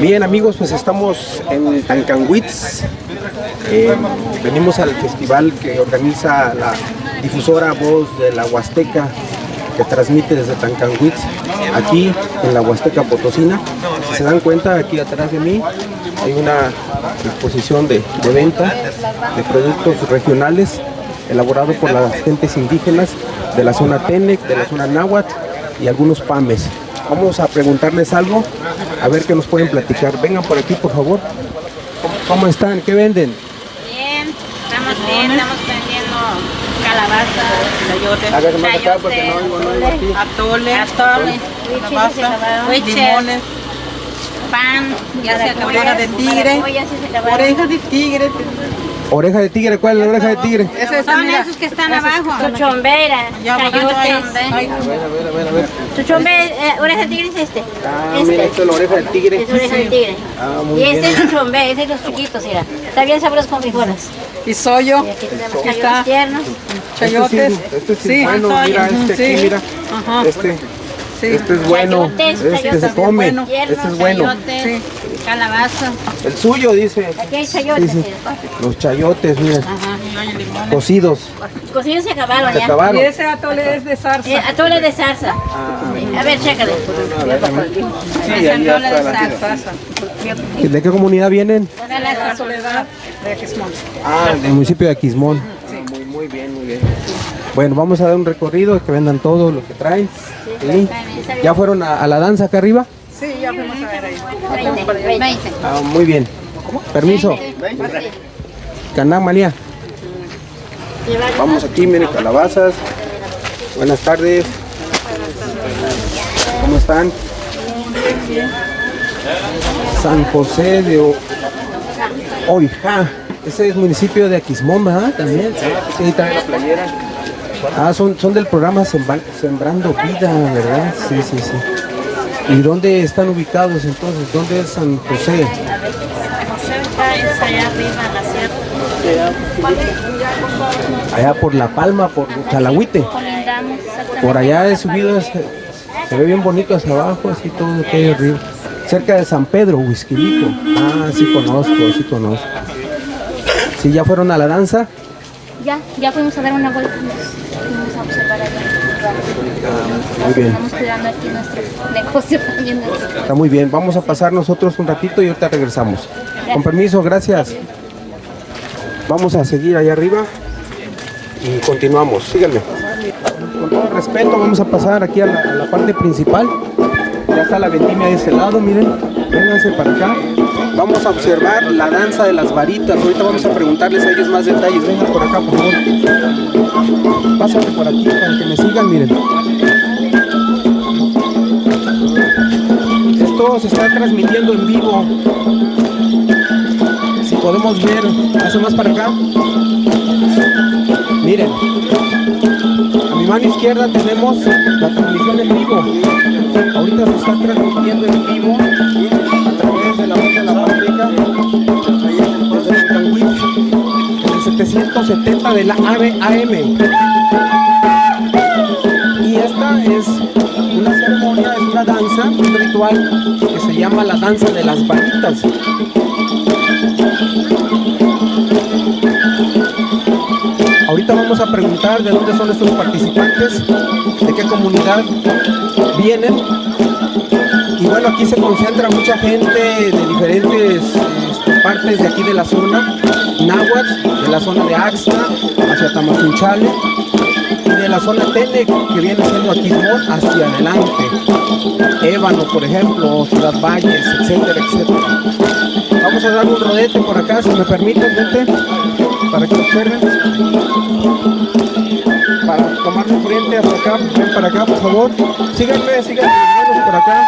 Bien amigos, pues estamos en Tancanwitz. Venimos al festival que organiza la difusora Voz de la Huasteca, que transmite desde Tancanwitz, aquí en la Huasteca Potosina. Si se dan cuenta, aquí atrás de mí hay una exposición de venta de productos regionales elaborado por las gentes indígenas de la zona Tenec, de la zona Náhuatl y algunos pames. Vamos a preguntarles algo, a ver qué nos pueden platicar. Vengan por aquí, por favor. ¿Cómo están? ¿Qué venden? Bien, estamos vendiendo calabaza, chayotes, A ver, más acá porque no oigo aquí. atoles, Limones, pan, ya se acabó. oreja de tigre, oreja de tigre. Oreja de tigre, ¿cuál es la oreja de tigre? Son esos que están abajo. Chuchombera, chayotes. A ver. Chuchombe, oreja de tigre es este. Ah, mira, esto es la oreja de tigre. Es oreja de tigre. Ah, muy Y este bien. es chuchombe, ese es los chiquitos, mira. Está bien sabroso con frijoles. Y soyo, Y aquí tenemos Aquí chayotes está. tiernos. chayotes. Este sí es bueno, mira, este aquí, mira. Ajá. Este es bueno, Chayotes, este se come, bueno. este es bueno. Chayotes, calabaza. El suyo, dice. Aquí hay chayotes, Sí. mira. Los chayotes, mira, Ajá. cocidos. Cocidos se acabaron Se ya. acabaron. Y ese atole es de zarza. Atole de salsa. A ver, chécale. Sí, ahí está la... ¿De qué comunidad vienen? La soledad de Quismón. Ah, del municipio de Aquismón. Muy bien, muy bien. Bueno, vamos a dar un recorrido, que vendan todo lo que traen. ¿Sí? ¿Ya fueron a la danza acá arriba? Sí, ya fuimos a ver ahí. 20. Ah, muy bien. Permiso. Caná, María. Vamos aquí, miren, calabazas. Buenas tardes. ¿Cómo están? San José de Oijá. Ese es municipio de Aquismón, ¿verdad? También. Sí, trae la playera. Ah, son del programa Sembrando Vida, ¿verdad? Sí. ¿Y dónde están ubicados entonces? ¿Dónde es San José? Allá arriba, la sierra. Allá por La Palma, por Chalahuite. Colindamos exactamente. Por allá he subido, se ve bien bonito hacia abajo, así todo que arriba. Cerca de San Pedro, Huizquilico. Ah, sí conozco. ¿Sí ya fueron a la danza? Ya fuimos a dar una vuelta, fuimos a observar allá. Muy bien, Estamos cuidando aquí nuestro negocio también. está muy bien. Vamos a pasar nosotros un ratito y ahorita regresamos. Con permiso, gracias. Vamos a seguir allá arriba y continuamos. Síganme. Con todo respeto, vamos a pasar aquí a la parte principal. Ya está la vendimia de ese lado, miren. Vénganse para acá. Vamos a observar la danza de las varitas. Ahorita vamos a preguntarles a ellos más detalles. Vengan por acá, por favor. Pásenme por aquí para que me sigan, miren. Esto se está transmitiendo en vivo. Si podemos ver, hace más para acá. Miren. A mi mano izquierda tenemos la transmisión en vivo. Ahorita se está transmitiendo en vivo a través de la voz de la Huasteca, desde Tancanwitz, en el 770 de la AM. Y esta es una ceremonia, es una danza, un ritual que se llama la danza de las varitas. Ahorita vamos a preguntar de dónde son estos participantes, de qué comunidad vienen. Y bueno, aquí se concentra mucha gente de diferentes partes de aquí de la zona Náhuatl, de la zona de Axtla, hacia Tamazunchale, y de la zona Tenec, que viene siendo Aquismón hacia adelante. Ébano, por ejemplo, Ciudad Valles, etcétera. Vamos a dar un rodete por acá, si me permiten, vente, para que observen. Para tomar de frente hasta acá, ven para acá, por favor. Síganme, vamos por acá.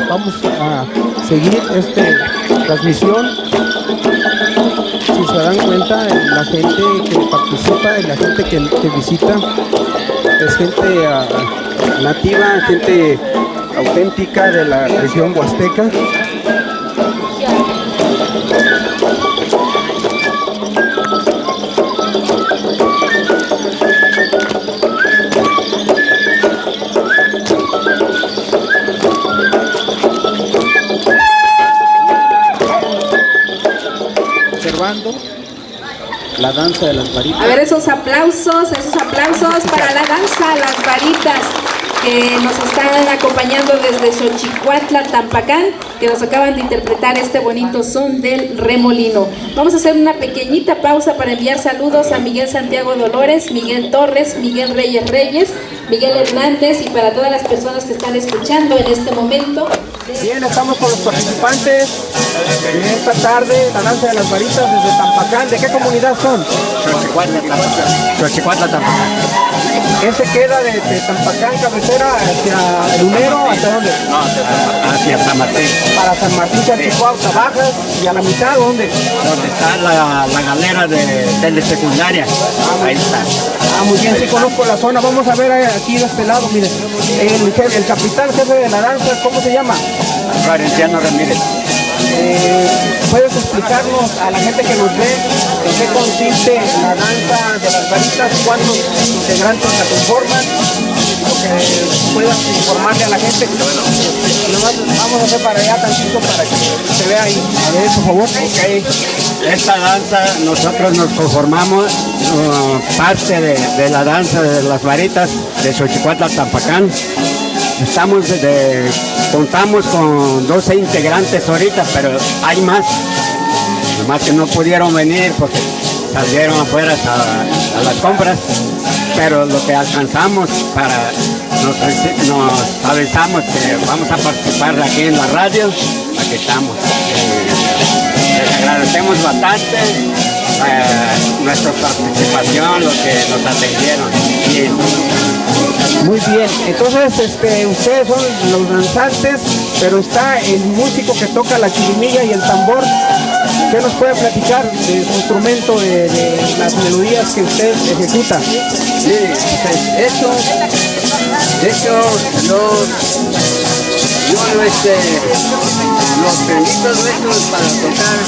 Vamos a seguir esta transmisión. Si se dan cuenta, la gente que participa y la gente que visita es gente nativa, gente auténtica de la región huasteca. participando. La danza de las varitas. A ver, esos aplausos para la danza Las Varitas, que nos están acompañando desde Xochicuatla, Tampacán, que nos acaban de interpretar este bonito son del remolino. Vamos a hacer una pequeñita pausa para enviar saludos a Miguel Santiago Dolores, Miguel Torres, Miguel Reyes, Miguel Hernández, y para todas las personas que están escuchando en este momento. Bien, estamos con los participantes de esta tarde, la danza de las varitas desde Tampacán. ¿De qué comunidad son? Xochicuatla, Tampacán. ¿Ese queda de Tampacán, cabecera, hacia Lunero, hacia dónde? No, hacia San Martín. Para San Martín, Xochicuautla, bajas, y a la mitad, ¿dónde? Donde está la galera de telesecundaria. Ahí está. Ah, muy bien, sí conozco la zona. Vamos a ver aquí de este lado, miren. El capitán, jefe de la danza, ¿cómo se llama? Florenciano Ramírez. ¿Puedes explicarnos a la gente que nos ve en qué consiste la danza de las varitas? ¿Cuántos integrantes la conforman? Lo que puedas informarle a la gente. Nomás vamos a hacer para allá tantito para que se vea ahí. A ver, por favor. Okay. Esta danza nosotros nos conformamos parte de la danza de las varitas de Xochicuatla, Tampacán. Contamos con 12 integrantes ahorita, pero hay más. Nomás que no pudieron venir porque salieron afuera a las compras. Pero lo que alcanzamos nos avisamos que vamos a participar aquí en la radio. Aquí estamos. Les agradecemos bastante nuestra participación, lo que nos atendieron. Muy bien, entonces ustedes son los danzantes, pero está el músico que toca la chirimilla y el tambor. ¿Qué nos puede platicar de su instrumento, de las melodías que usted ejecuta? Sí, pues de hecho, los benditos nuestros para tocar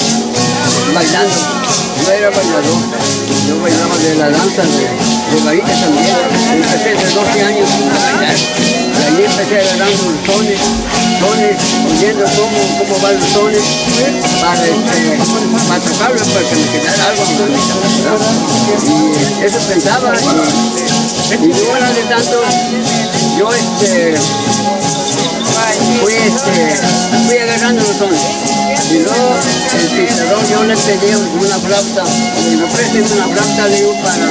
bailando. Yo era bailador, yo bailaba de la danza de varitas también. Empecé de 12 años a bailar. Y ahí empecé agarrando los tones, oyendo cómo van los tones, para tocarlos, para que me quedara algo bonito, ¿verdad? Y eso pensaba, y yo ahora de tanto, yo fui agarrando los tones. Y luego el pizarrón yo le pedí una flauta, y me presté una flauta, digo, para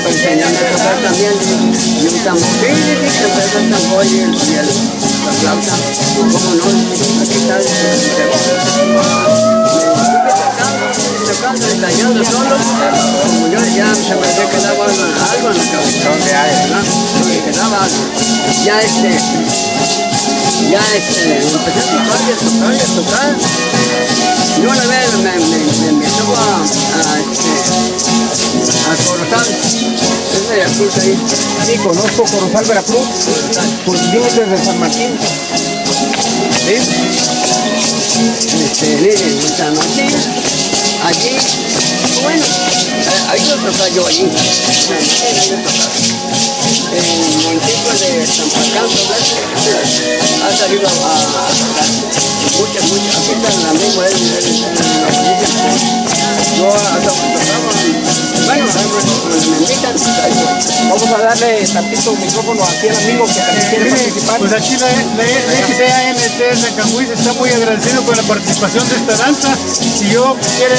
enseñarme a tocar también, y un tambor, el tambor y la flauta, ¿cómo no? Aquí está tocando, ensayando solo, como yo ya se me quedaba algo en la cabeza, ¿verdad? Me quedaba algo. Ya empecé a tocar. Y una vez me empezó a Corozal. Es Veracruz ahí. Sí, conozco Corozal, Veracruz. Pues límites de San Martín. ¿Sí? En San Martín. Allí, bueno, ahí lo tocaba yo allí. El municipio de Tampacán, ha salido a muchas, aquí está el amigo yo hasta tocaba, bueno, me invitan. Vamos a darle tantito micrófono aquí al amigo que también quiere participar. Pues aquí la XANT de Canguis está muy agradecido con la participación de esta danza, y yo quiero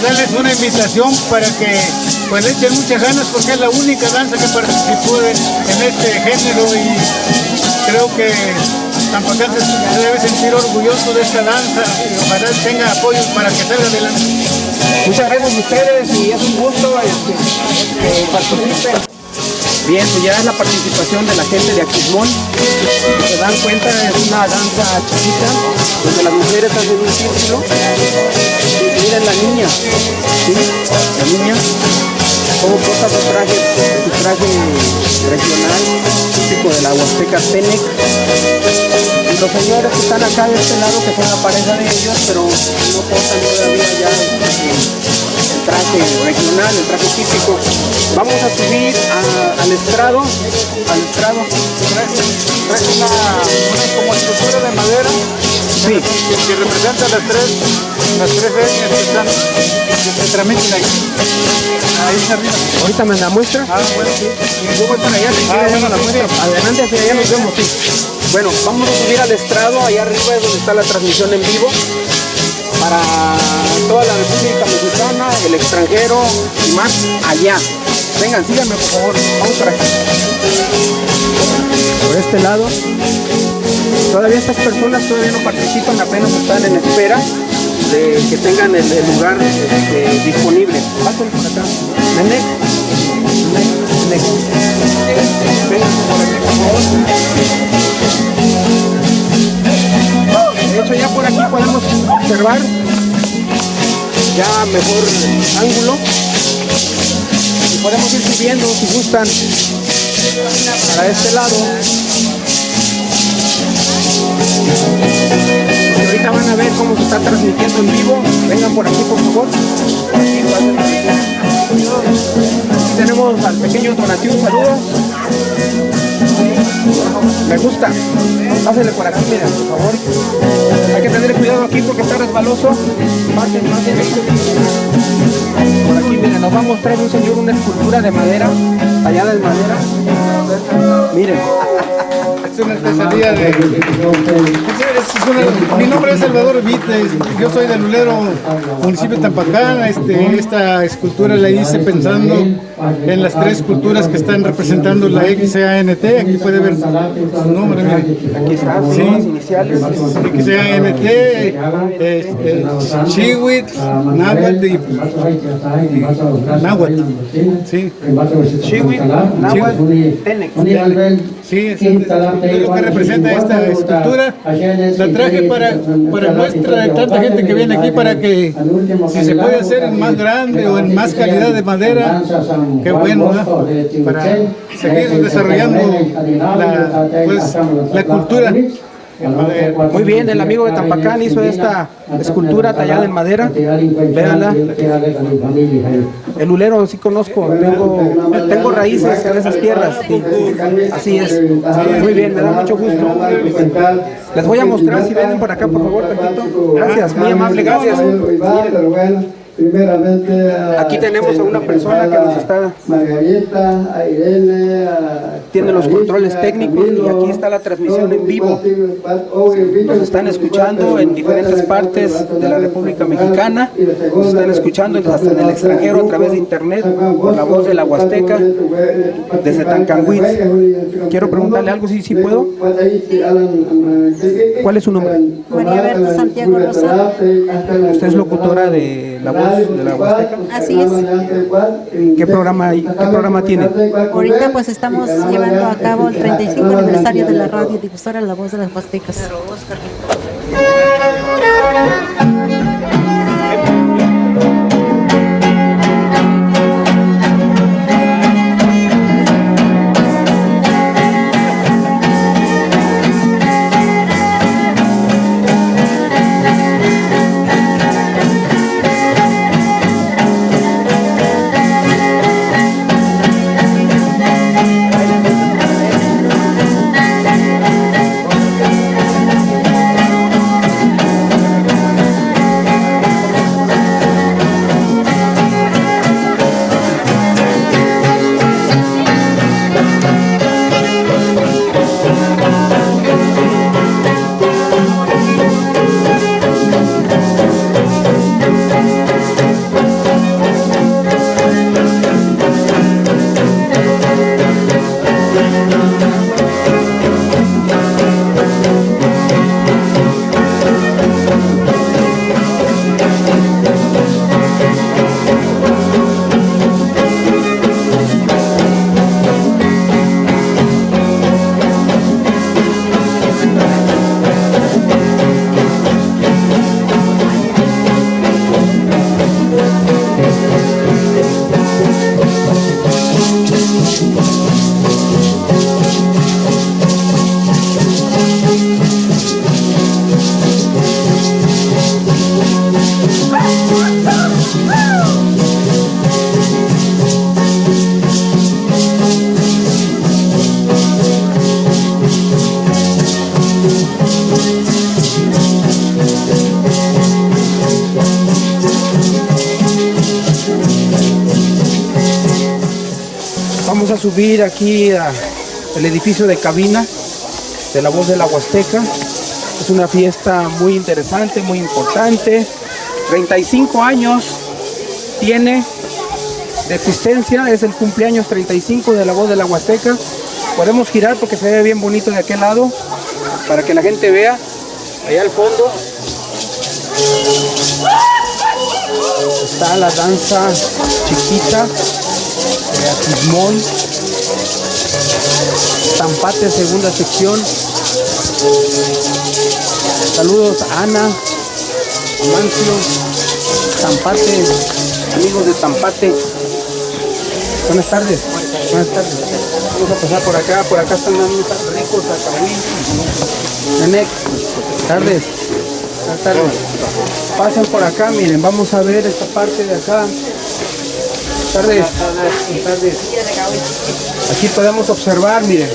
darles una invitación para que pues le echen muchas ganas, porque es la única danza que participó en este género, y creo que Tampacán se debe sentir orgulloso de esta danza, y ojalá tenga apoyo para que salga adelante. Muchas gracias a ustedes, y es un gusto que participen. Bien, pues ya es la participación de la gente de Aquismón. Si se dan cuenta, es una danza chiquita, donde las mujeres hacen un círculo. Y miren la niña, ¿sí? La niña, cómo porta su traje regional, típico de la Huasteca Tenec. Y los señores que están acá de este lado, que son la pareja de ellos, pero no portan todavía ya el traje regional, el traje típico. Vamos a subir al estrado. Trae una como estructura de madera, que representa las tres etnias que están, que se transmiten ahí. Ahí arriba. Ahorita me la muestra. Bueno, sí. Y yo voy para allá, si quiere, la muestra. Adelante, hacia allá nos vemos, sí. Bueno, vamos a subir al estrado, allá arriba es donde está la transmisión en vivo. Para toda la República Mexicana, el extranjero y más allá. Vengan, síganme por favor, vamos para acá. Por este lado. Todavía estas personas todavía no participan, apenas están en espera de que tengan el lugar disponible. Pásenle por acá. Nenek. Vengan por aquí, por favor. De hecho, ya por aquí podemos observar ya mejor ángulo y podemos ir subiendo si gustan para este lado. Y ahorita van a ver cómo se está transmitiendo en vivo. Vengan por aquí, por favor. Por aquí, aquí tenemos al pequeño Donatiu, saludos. Me gusta. Pásenle por aquí, miren, por favor. Hay que tener cuidado aquí porque está resbaloso. Pasen. Por aquí, miren, nos va a mostrar un señor una escultura de madera, tallada en madera. Miren. Es una artesanía de... Mi nombre es Salvador Vite, yo soy del Lulero, municipio de Tampacán. Esta escultura la hice pensando en las tres culturas que están representando la XANT. Aquí puede ver su nombre, miren. Aquí está, sí, las iniciales. XANT, Chiwit, Náhuatl y Náhuatl. Sí. Chiwit, Náhuatl, Tenec. Sí, es lo que representa esta escultura. La traje para muestra de tanta gente que viene aquí, para que si se puede hacer en más grande o en más calidad de madera, qué bueno, ¿no? Para seguir desarrollando la cultura. Muy bien, el amigo de Tampacán hizo esta escultura tallada en madera. Véanla. El Lulero sí conozco, tengo raíces en esas tierras. Sí, así es. Muy bien, me da mucho gusto. Les voy a mostrar, si vienen por acá, por favor, tantito. Gracias, muy amable, gracias. Miren. Primeramente aquí tenemos a una persona que nos está Margarita, a Irene, tiene los controles técnicos y aquí está la transmisión en vivo. Nos están escuchando en diferentes partes de la República Mexicana, nos están escuchando hasta en el extranjero a través de internet por la voz de la Huasteca desde Tancanwitz. Quiero preguntarle algo, si puedo. ¿Cuál es su nombre? María Berta Santiago Rosado. ¿Usted es locutora de la voz de la Huasteca? Así es. ¿Qué programa tiene? Ahorita pues estamos llevando a cabo el 35 aniversario de la radio difusora La Voz de las Huastecas. subir aquí al edificio de cabina de La Voz de la Huasteca. Es una fiesta muy interesante, muy importante. 35 años tiene de existencia, es el cumpleaños 35 de La Voz de la Huasteca. Podemos girar porque se ve bien bonito de aquel lado, para que la gente vea. Allá al fondo está la danza chiquita de Aquismón, Tampate, segunda sección. Saludos a Ana, Amancio, Tampate, amigos de Tampate. Buenas tardes. Buenas tardes. Vamos a pasar por acá están dando ricos acahuí. Nenek, tardes. Buenas tardes. Pasen por acá, miren, vamos a ver esta parte de acá. Tardes. Buenas tardes. Aquí podemos observar, miren.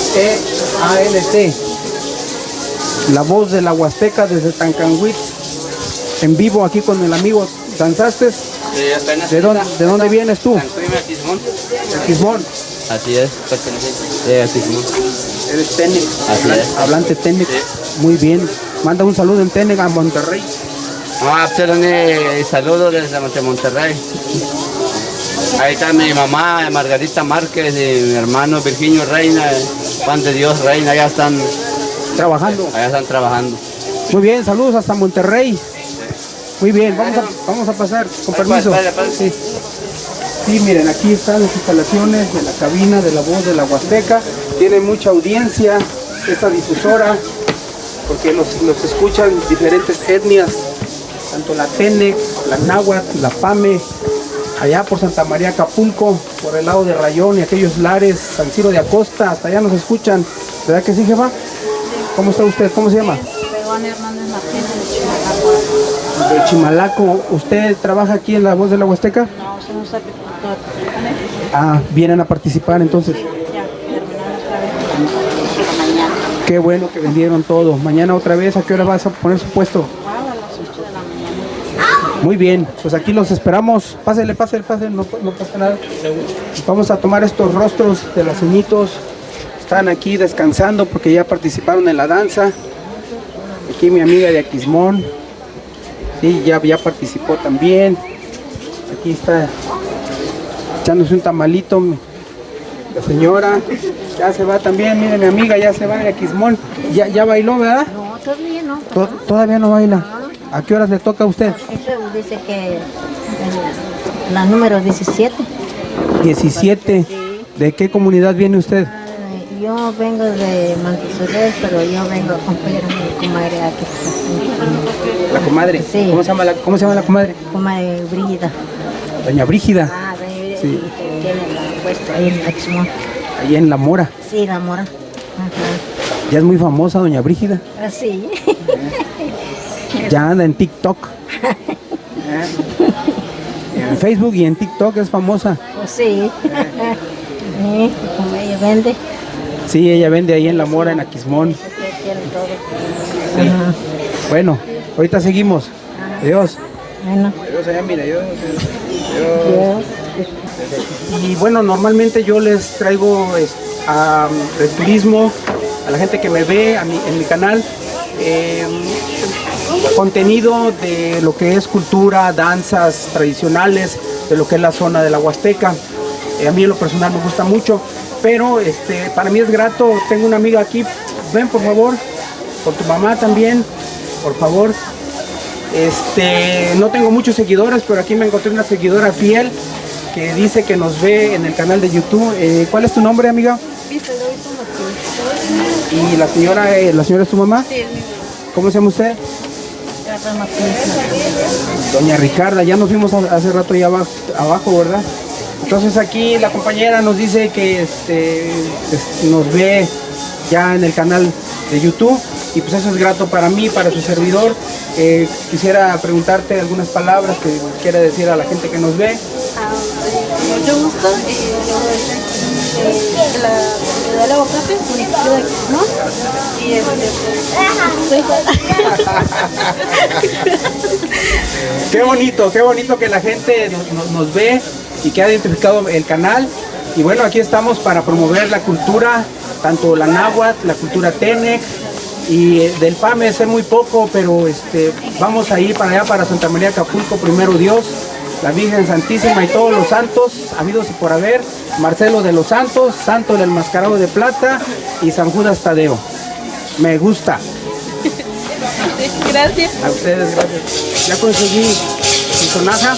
XEALT. La Voz de la Huasteca desde Tancanwitz. En vivo aquí con el amigo. ¿Danzaste? ¿De dónde vienes tú? De Aquismón. Así es, de Aquismón. Eres Tenec, hablante Tenec. Sí. Muy bien. Manda un saludo en Tenec a Monterrey. Saludos desde Monterrey. Ahí está mi mamá, Margarita Márquez, y mi hermano Virginio Reina, Juan de Dios Reina, allá están trabajando. Allá están trabajando. Muy bien, saludos hasta Monterrey. Muy bien, vamos a pasar, con permiso. Sí. Sí, miren, aquí están las instalaciones de la cabina de La Voz de la Huasteca. Tiene mucha audiencia esta difusora, porque los escuchan diferentes etnias, tanto la Tenec, la Náhuatl, la Pame, allá por Santa María Acapulco, por el lado de Rayón y aquellos lares, San Ciro de Acosta, hasta allá nos escuchan. ¿Verdad que sí, jefa? ¿Cómo está usted? ¿Cómo se llama? Hernández Martínez de Chimalaco. De Chimalaco. ¿Usted trabaja aquí en La Voz de la Huasteca? No, somos agricultores. Ah, vienen a participar entonces. Ya, terminamos otra vez mañana. Qué bueno que vendieron todo. Mañana otra vez, ¿a qué hora vas a poner su puesto? A las 8 de la mañana. Muy bien, pues aquí los esperamos. Pásele, no pasa nada. Vamos a tomar estos rostros de los ceñitos. Están aquí descansando porque ya participaron en la danza. Aquí mi amiga de Aquismón. Sí, ya participó también. Aquí está echándose un tamalito la señora. Ya se va también, miren, mi amiga ya se va de Aquismón. Ya bailó, ¿verdad? No, todavía no. Todavía no baila. ¿A qué horas le toca a usted? Eso dice que la número 17. 17. ¿De qué comunidad viene usted? Yo vengo de Montserrat, pero yo vengo a acompañar a mi comadre aquí. ¿La comadre? Sí. ¿Cómo se llama la comadre? Comadre Brígida. Doña Brígida. Ah, de Sí. que tiene la puesto ahí en Aquismón. Ahí en La Mora. Sí, la Mora. Ajá. Ya es muy famosa Doña Brígida. Así. Ya anda en TikTok. En Facebook y en TikTok es famosa. Pues sí. Como ella vende. Sí, ella vende ahí en La Mora, en Aquismón. Tiene todo. Sí. Bueno, ahorita seguimos. Adiós. Bueno. Adiós allá, mira, adiós. Y bueno, normalmente yo les traigo el turismo a la gente que me ve en mi canal, contenido de lo que es cultura, danzas tradicionales, de lo que es la zona de la Huasteca. A mí en lo personal me gusta mucho, pero para mí es grato. Tengo una amiga aquí, ven por favor, con tu mamá también, por favor. No tengo muchos seguidores, pero aquí me encontré una seguidora fiel que dice que nos ve en el canal de YouTube. ¿Cuál es tu nombre, amiga? ¿Y la señora es tu mamá? Sí, es mi mamá. ¿Cómo se llama usted? Doña Ricarda, ya nos vimos hace rato allá abajo, ¿verdad? Entonces aquí la compañera nos dice que nos ve ya en el canal de YouTube, y pues eso es grato para mí, para su servidor. Quisiera preguntarte algunas palabras que quiera decir a la gente que nos ve. Mucho gusto. La del aguacate, municipio de Aquismón. Y Qué bonito que la gente nos ve y que ha identificado el canal. Y bueno, aquí estamos para promover la cultura, tanto la náhuatl, la cultura Tenec, y del PAME sé muy poco, pero vamos a ir para allá, para Santa María Acapulco, primero Dios, la Virgen Santísima y todos los santos habidos y por haber, Marcelo de los Santos, Santo del Enmascarado de Plata y San Judas Tadeo. Me gusta. Gracias. A ustedes, gracias. Ya conseguí mi sonaja.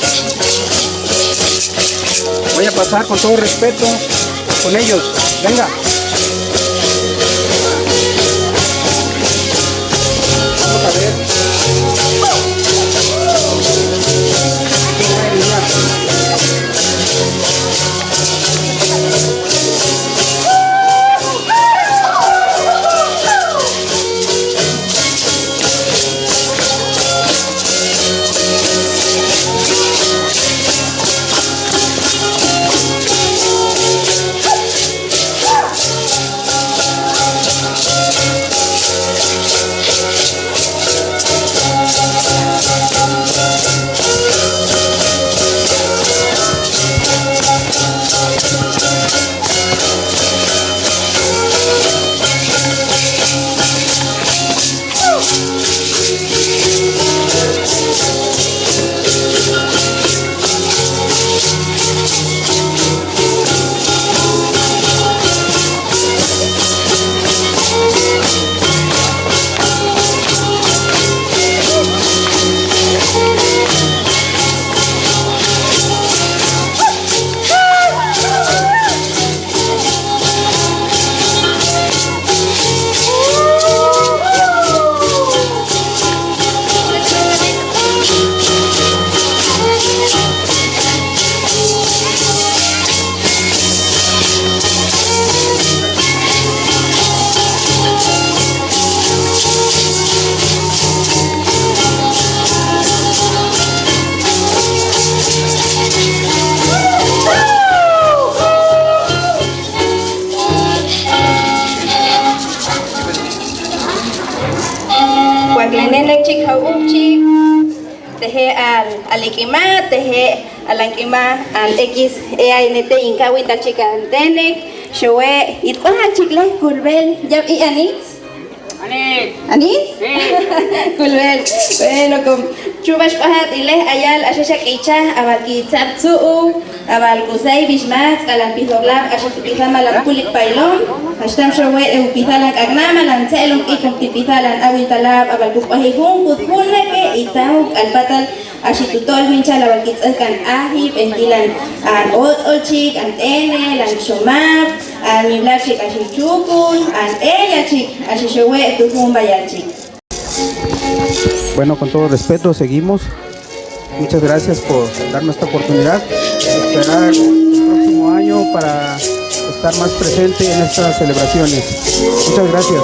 Voy a pasar con todo respeto con ellos. Venga. Vamos a ver. Guaclenenek chik hauchik, teje al equima, teje al anquima al X EANT incawita chica antenek, showe itkoha chikle kulbel yab y anits. ¿Anís? Sí. Kulbel. Bueno, con chubas kohat ileh ayal ashasha kicha abal kitzatsu abal kusay bishmat alam pizoglab ashak pizama lam kulik pailom ashtam showe pizalan agnama lam tselom ikum pizalan awin talab abal kupahihung kutkunne ke itau alpatal ashitutol wincha abal kitzalkan ahib entilan an olchik antene lan shomab an miblab chik ashichukun an ella chik ashishowe tuhum bayachik. Bueno, con todo respeto, seguimos. Muchas gracias por darme esta oportunidad. Esperar el próximo año para estar más presente en estas celebraciones. Muchas gracias.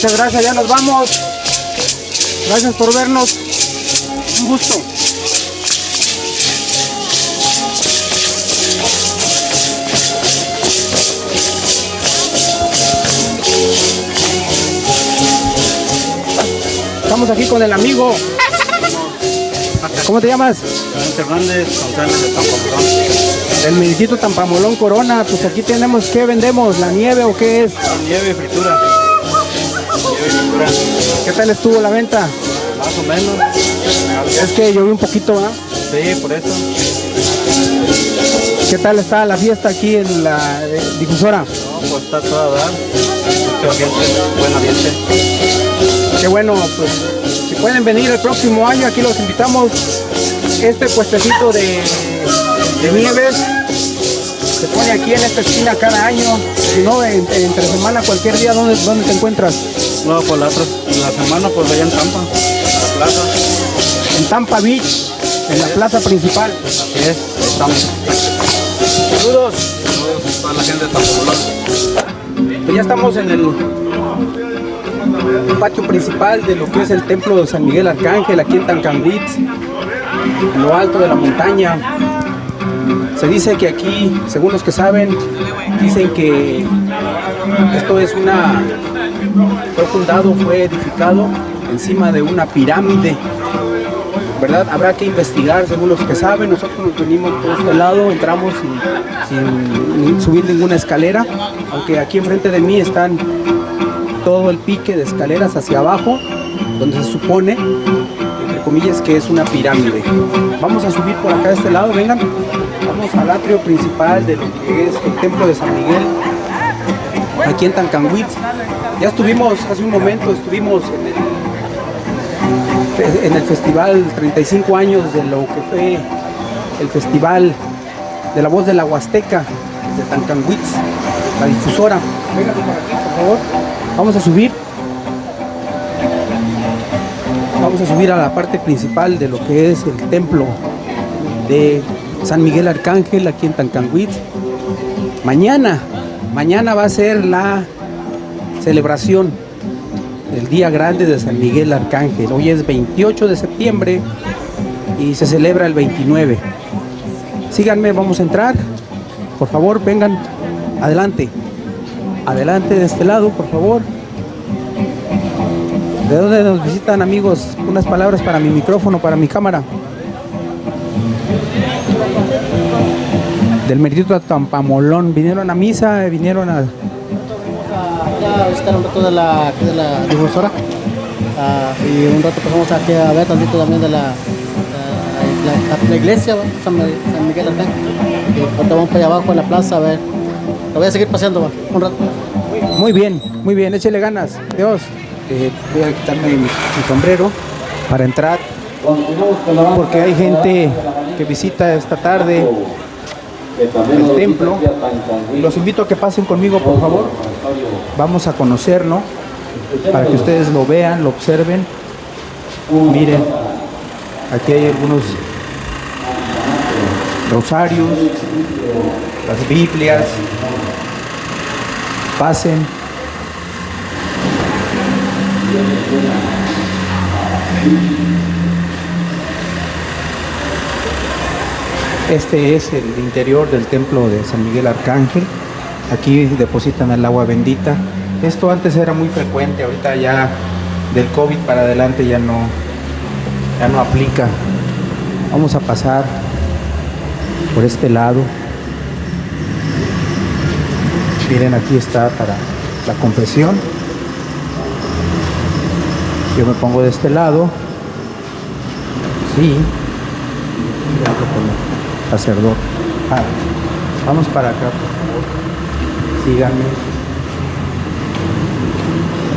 Muchas gracias, ya nos vamos. Gracias por vernos. Un gusto. Estamos aquí con el amigo. ¿Cómo te llamas? Hernández González de Tampamolón. El Meritito Tampamolón Corona. Pues aquí tenemos, ¿qué vendemos? ¿La nieve o qué es? Nieve y fritura. Nieve y fritura. ¿Qué tal estuvo la venta? Más o menos. Es que llovió un poquito, ¿ah? Sí, por eso. ¿Qué tal está la fiesta aquí en la difusora? No, pues está toda dar. Mucho ambiente, buen ambiente. Qué bueno, pues si pueden venir el próximo año, aquí los invitamos. Este puestecito de nieves se pone aquí en esta esquina cada año. Si no, entre semana, cualquier día, ¿dónde te encuentras? No, pues la semana pues allá en Tampa, en la plaza. En Tampa Beach, en la plaza principal. Así es, estamos. Saludos. Saludos a la gente de Tampamolón. Pues ya estamos en el patio principal de lo que es el templo de San Miguel Arcángel, aquí en Tancanwitz, en lo alto de la montaña. Se dice que aquí, según los que saben, dicen que esto es fue edificado encima de una pirámide, ¿verdad? Habrá que investigar, según los que saben. Nosotros nos venimos por este lado, entramos sin subir ninguna escalera, aunque aquí enfrente de mí están todo el pique de escaleras hacia abajo, donde se supone, entre comillas, que es una pirámide. Vamos a subir por acá de este lado, vengan. Vamos al atrio principal de lo que es el templo de San Miguel, aquí en Tancanwitz. Ya estuvimos, hace un momento, estuvimos en el festival 35 años de lo que fue el festival de la voz de la Huasteca, de Tancanwitz, la difusora. Vengan por aquí, por favor. Vamos a subir. Vamos a subir a la parte principal de lo que es el templo de San Miguel Arcángel, aquí en Tancanwitz. Mañana va a ser la celebración del Día Grande de San Miguel Arcángel. Hoy es 28 de septiembre y se celebra el 29. Síganme, vamos a entrar. Por favor, vengan adelante. Adelante de este lado, por favor. ¿De dónde nos visitan, amigos? Unas palabras para mi micrófono, para mi cámara. Del Meritito Tampamolón. ¿Vinieron a misa? ¿Vinieron a...? Ya visitar un rato de la difusora. Y un rato pasamos aquí a ver tantito también de la iglesia, San Miguel Arcángel. Y ahorita vamos para allá abajo en la plaza a ver. Lo voy a seguir paseando un rato. Muy bien, échele ganas. Dios, voy a quitarme mi sombrero para entrar, porque hay gente que visita esta tarde el templo. Los invito a que pasen conmigo, por favor. Vamos a conocerlo para que ustedes lo vean, lo observen. Miren, aquí hay algunos rosarios, las Biblias. Pasen. Este es el interior del templo de San Miguel Arcángel. Aquí depositan el agua bendita. Esto antes era muy frecuente, ahorita ya del COVID para adelante ya no aplica. Vamos a pasar por este lado. Miren, aquí está para la confesión. Yo me pongo de este lado. Sí. Hablo con el sacerdote. Vamos para acá, por favor. Síganme.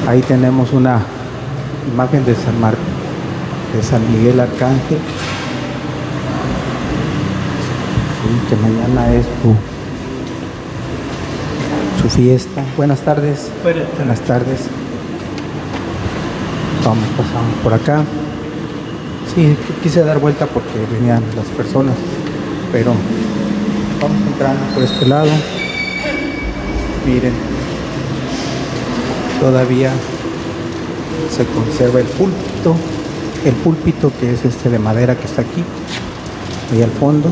Ahí tenemos una imagen de San Miguel Arcángel. Sí, que mañana es su fiesta. Buenas tardes. Buenas tardes. Pasamos por acá. Sí, quise dar vuelta porque venían las personas, pero vamos entrando por este lado. Miren, todavía se conserva el púlpito que es este de madera que está aquí, ahí al fondo.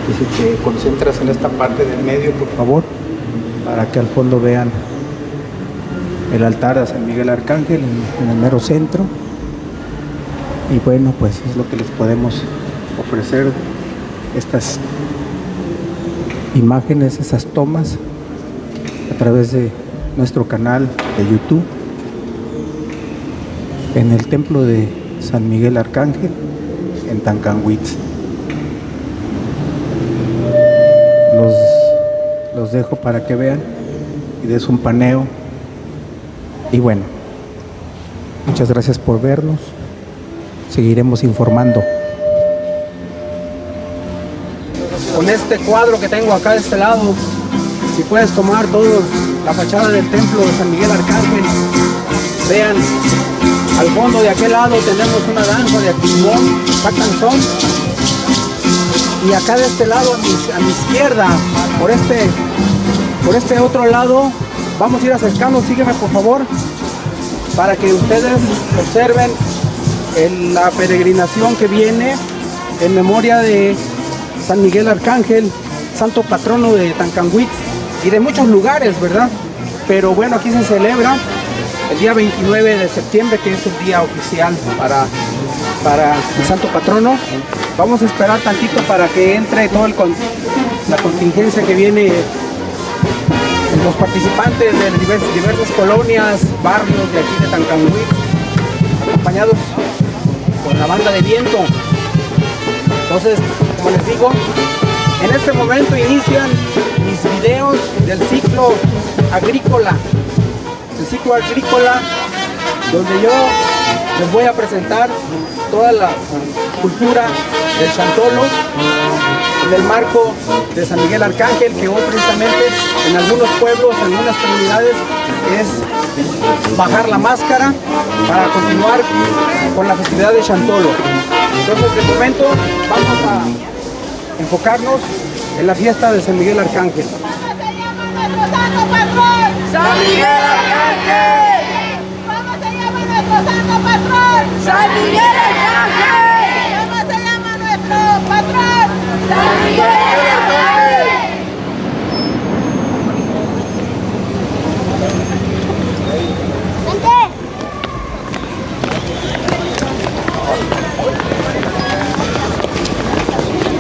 Y si te concentras en esta parte del medio, por favor, para que al fondo vean el altar de San Miguel Arcángel en el mero centro. Y bueno, pues es lo que les podemos ofrecer, estas imágenes, esas tomas a través de nuestro canal de YouTube en el templo de San Miguel Arcángel en Tancanwitz. Los dejo para que vean y des un paneo. Y bueno, muchas gracias por vernos. Seguiremos informando. Con este cuadro que tengo acá de este lado, si puedes tomar toda la fachada del templo de San Miguel Arcángel, vean, al fondo de aquel lado tenemos una danza de Aquismón, Tacanzón, y acá de este lado a mi izquierda, por este otro lado, vamos a ir acercando, sígueme por favor, para que ustedes observen la peregrinación que viene en memoria de San Miguel Arcángel, santo patrono de Tancanwitz y de muchos lugares, ¿verdad? Pero bueno, aquí se celebra el día 29 de septiembre, que es el día oficial para el santo patrono. Vamos a esperar tantito para que entre toda la contingencia que viene, los participantes de diversas colonias, barrios de aquí de Tancanwitz, acompañados con la banda de viento. Entonces, como les digo, en este momento inician mis videos del ciclo agrícola. El ciclo agrícola, donde yo les voy a presentar toda la cultura del chantolo en el marco de San Miguel Arcángel, que hoy precisamente en algunos pueblos, en algunas comunidades, es bajar la máscara para continuar con la festividad de chantolo. Entonces, de momento vamos a enfocarnos en la fiesta de San Miguel Arcángel. ¡San Miguel Arcángel! ¿Cómo se llama nuestro santo patrón? ¡San Miguel Arcángel! ¿Cómo se llama nuestro patrón? ¡San Miguel Arcángel!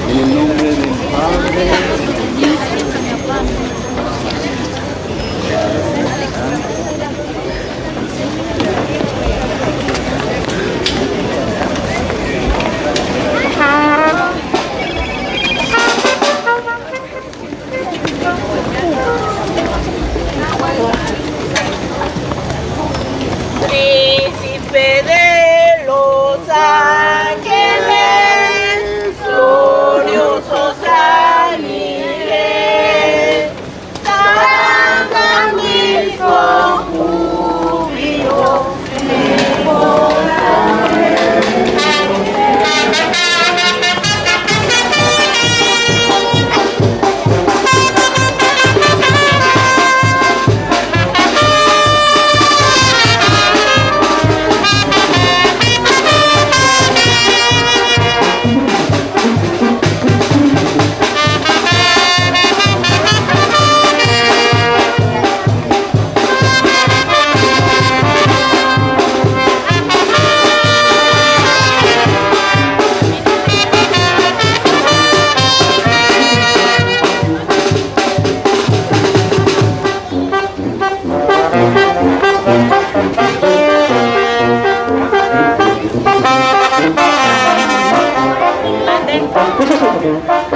En el nombre del Padre, Príncipe de los ángeles, glorioso San Miguel, cantan mil con júbilo en Gracias.